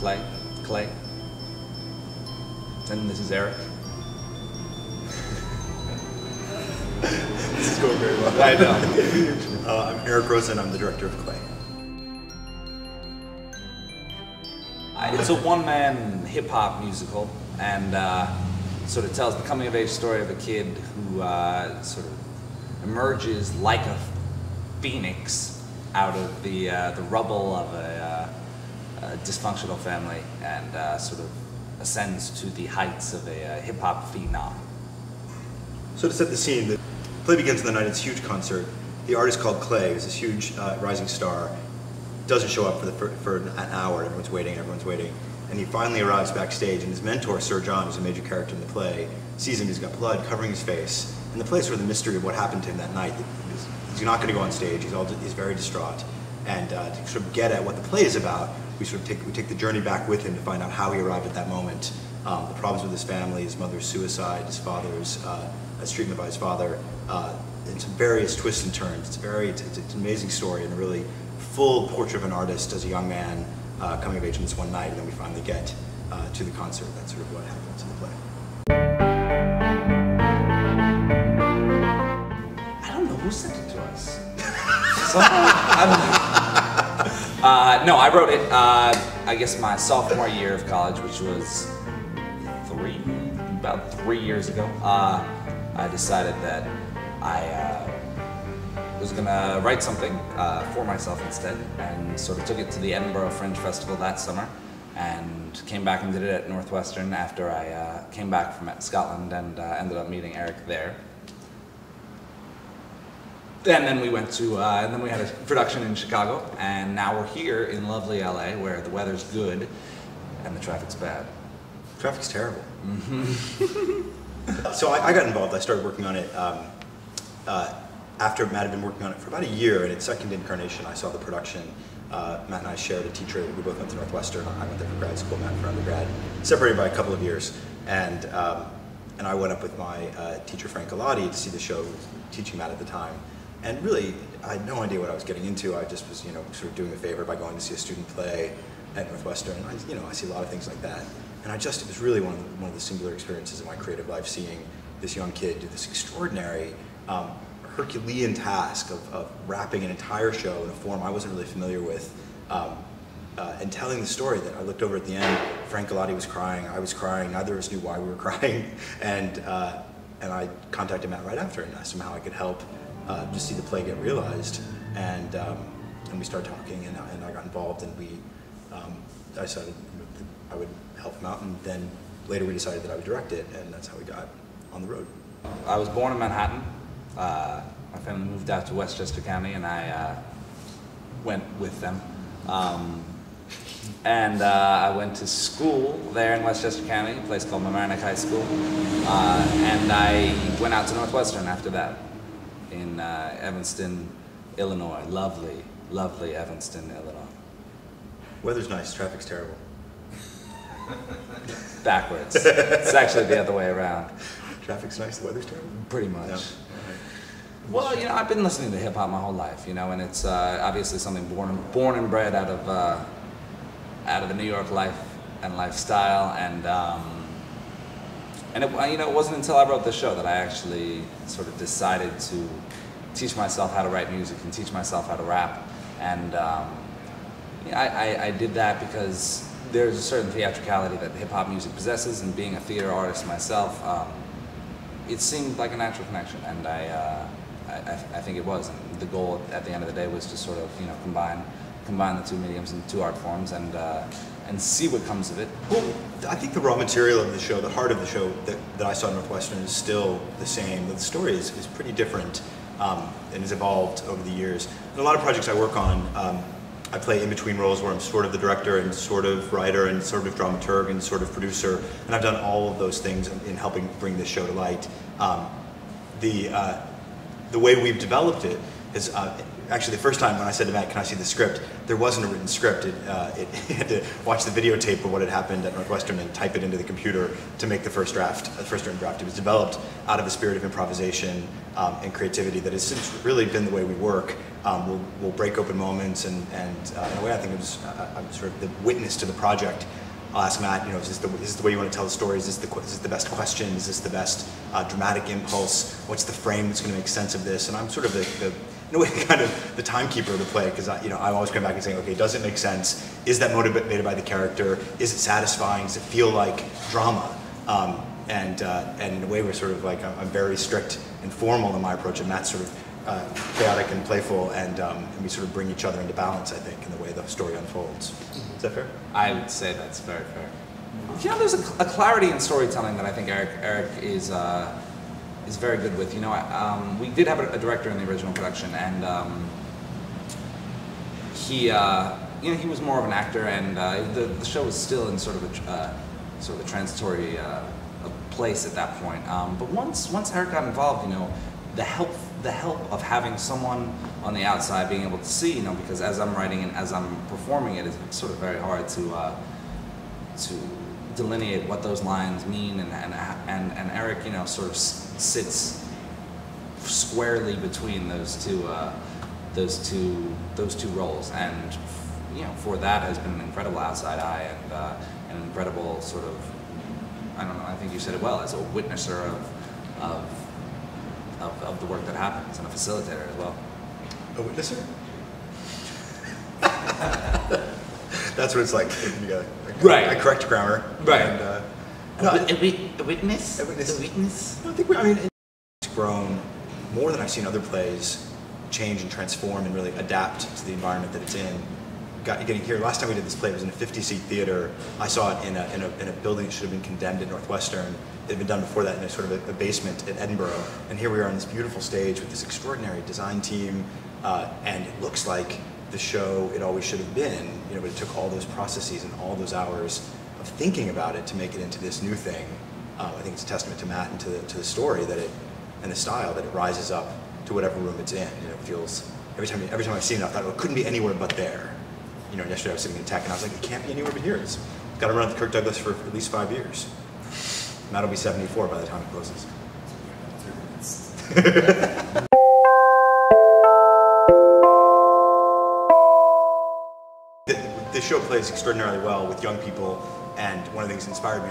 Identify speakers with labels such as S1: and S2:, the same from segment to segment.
S1: play, Clay. And this is Eric.
S2: This is going very well.
S1: I know.
S2: I'm Eric Rosen, I'm the director of Clay.
S1: It's a one-man hip-hop musical, and sort of tells the coming-of-age story of a kid who sort of emerges like a phoenix out of the rubble of a dysfunctional family, and sort of ascends to the heights of a hip-hop phenom.
S2: So to set the scene, the play begins in the night. It's a huge concert. The artist called Clay is this huge rising star. Doesn't show up for an hour. Everyone's waiting. And he finally arrives backstage, and his mentor, Sir John, who's a major character in the play, sees him. He's got blood covering his face. And the play is sort of the mystery of what happened to him that night. He's not going to go on stage. He's very distraught. And to sort of get at what the play is about, we take the journey back with him to find out how he arrived at that moment. The problems with his family, his mother's suicide, his father's treatment by his father, and some various twists and turns. It's an amazing story and a really full portrait of an artist as a young man coming of age in this one night, and then we finally get to the concert. That's sort of what happens in the play.
S1: I don't know who sent it to us. No, I wrote it, I guess my sophomore year of college, which was about 3 years ago. I decided that I was gonna write something for myself instead, and sort of took it to the Edinburgh Fringe Festival that summer, and came back and did it at Northwestern after I came back from Scotland, and ended up meeting Eric there. And then we went to, and then we had a production in Chicago, and now we're here in lovely LA, where the weather's good and the traffic's bad.
S2: Traffic's terrible. So I got involved. I started working on it after Matt had been working on it for about a year. In its second incarnation, I saw the production. Matt and I shared a teacher. We both went to Northwestern. I went there for grad school, Matt for undergrad. Separated by a couple of years. And I went up with my teacher, Frank Galati, to see the show, teaching Matt at the time. And really, I had no idea what I was getting into. I just was, sort of doing a favor by going to see a student play at Northwestern. I see a lot of things like that. And it was really one of the singular experiences of my creative life, seeing this young kid do this extraordinary, Herculean task of wrapping an entire show in a form I wasn't really familiar with, and telling the story that I looked over at the end. Frank Galati was crying, I was crying, neither of us knew why we were crying, and I contacted Matt right after and asked him how I could help just see the play get realized, and we started talking, and I got involved, and I decided I would help him out, and then later we decided that I would direct it, and that's how we got on the road.
S1: I was born in Manhattan. My family moved out to Westchester County, and I went with them. And I went to school there in Westchester County, a place called Mamaroneck High School, and I went out to Northwestern after that in Evanston, Illinois. Lovely, lovely Evanston, Illinois.
S2: Weather's nice, traffic's terrible.
S1: Backwards. It's actually the other way around.
S2: Traffic's nice, the weather's terrible?
S1: Pretty much.
S2: No.
S1: Well, I've been listening to hip-hop my whole life, and it's obviously something born and bred out of the New York life and lifestyle, and it wasn't until I wrote the show that I actually sort of decided to teach myself how to write music and teach myself how to rap, and I did that because there's a certain theatricality that hip-hop music possesses, and being a theater artist myself, it seemed like a natural connection, and I think it was. And the goal at the end of the day was to sort of combine the two mediums and two art forms, and see what comes of it.
S2: Well, I think the raw material of the show, the heart of the show that I saw at Northwestern is still the same. The story is pretty different and has evolved over the years. In a lot of projects I work on, I play in between roles where I'm sort of the director and sort of writer and sort of dramaturg and sort of producer, and I've done all of those things in helping bring this show to light. The way we've developed it is actually the first time when I said to Matt, can I see the script, there wasn't a written script. It had to watch the videotape of what had happened at Northwestern and type it into the computer to make the first draft, the first written draft. It was developed out of a spirit of improvisation and creativity that has since really been the way we work. We'll break open moments, and in a way I think it was, I'm sort of the witness to the project. I'll ask Matt, you know, is this the way you want to tell the story? Is this the best question? Is this the best dramatic impulse? What's the frame that's going to make sense of this? And I'm sort of in a way, kind of the timekeeper of the play, because I'm always coming back and saying, okay, does it make sense? Is that motivated by the character? Is it satisfying? Does it feel like drama? And in a way, we're sort of like, I'm very strict and formal in my approach, and Matt's sort of chaotic and playful, and we sort of bring each other into balance, I think, in the way the story unfolds. Is that fair?
S1: I would say that's very fair. You know, there's a clarity in storytelling that I think Eric is very good with. You know, we did have a director in the original production, and he was more of an actor, and the show was still in sort of a transitory place at that point. But once Eric got involved, you know, the help of having someone on the outside being able to see, you know, because as I'm writing and as I'm performing it, it's sort of very hard to delineate what those lines mean, and Eric, you know, sort of sits squarely between those two roles, and you know, for that has been an incredible outside eye and an incredible sort of, I don't know, I think you said it well, as a witnesser of the work that happens, and a facilitator as well.
S2: A witnesser? That's what it's like.
S1: Right.
S2: I correct grammar.
S1: Right.
S2: And,
S1: a witness?
S2: A witness.
S1: A witness?
S2: I think it's grown more than I've seen other plays change and transform and really adapt to the environment that it's in. Getting here, last time we did this play, it was in a 50-seat theater. I saw it in a building that should have been condemned at Northwestern. It had been done before that in a sort of a basement at Edinburgh. And here we are on this beautiful stage with this extraordinary design team, and it looks like the show it always should have been, you know, but it took all those processes and all those hours of thinking about it to make it into this new thing. I think it's a testament to Matt and to the story and the style that it rises up to whatever room it's in. You know, it feels, every time I've seen it, I thought, well, it couldn't be anywhere but there. You know, yesterday I was sitting in tech and I was like, it can't be anywhere but here. It's got to run with Kirk Douglas for at least 5 years. Matt will be 74 by the time it closes. The show plays extraordinarily well with young people, and one of the things that inspired me,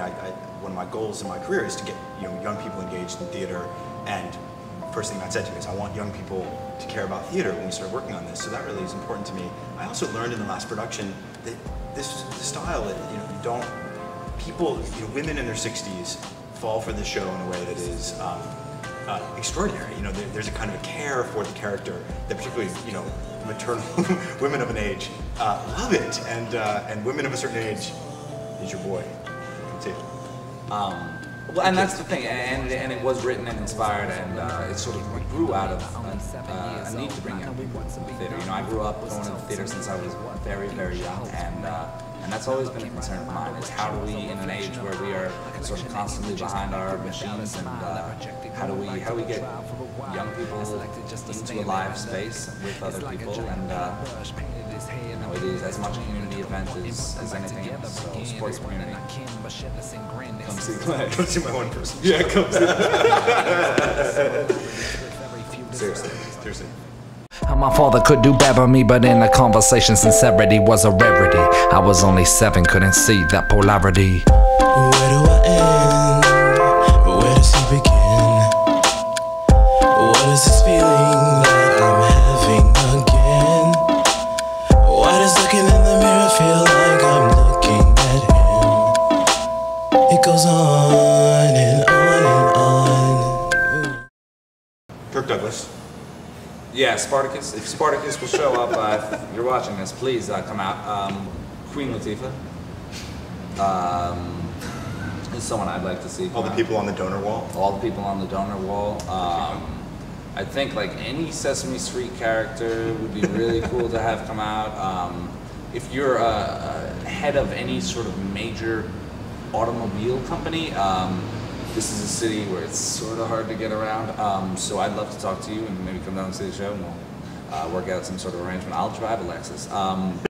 S2: one of my goals in my career is to get young people engaged in theater, and first thing Matt said to me is, I want young people to care about theater when we start working on this, so that really is important to me. I also learned in the last production that this style, women in their 60s fall for this show in a way that is extraordinary. You know, there's a kind of a care for the character that particularly, you know, maternal women of an age love it, and women of a certain age is your boy. That's it.
S1: Well, and that's the thing, and it was written and inspired, and it sort of grew out of a need to bring young people to the theater. You know, I grew up going to the theater since I was very, very young, and that's always been a concern of mine, is how do we, in an age where we are sort of constantly behind our machines, and how do we get young people into a live space with other people, and you know, it is as much a community event as anything else, so support your community. Come see the play.
S2: Come see my one person.
S1: Yeah, come see.
S2: Seriously.
S3: My father could do better than me, but in a conversation, sincerity was a rarity. I was only 7, couldn't see that polarity.
S4: Where do I end? Where does he begin? What is this feeling that I'm having again? Why does looking in the mirror feel like I'm looking at him? It goes on and on and on.
S2: Kirk Douglas.
S1: Yeah, Spartacus. If Spartacus will show up, if you're watching this, please come out. Queen Latifah is someone I'd like to see.
S2: All the people on the donor wall.
S1: All the people on the donor wall. I think like any Sesame Street character would be really cool to have come out. If you're head of any sort of major automobile company, this is a city where it's sort of hard to get around, so I'd love to talk to you and maybe come down and see the show, and work out some sort of arrangement. I'll drive Alexis.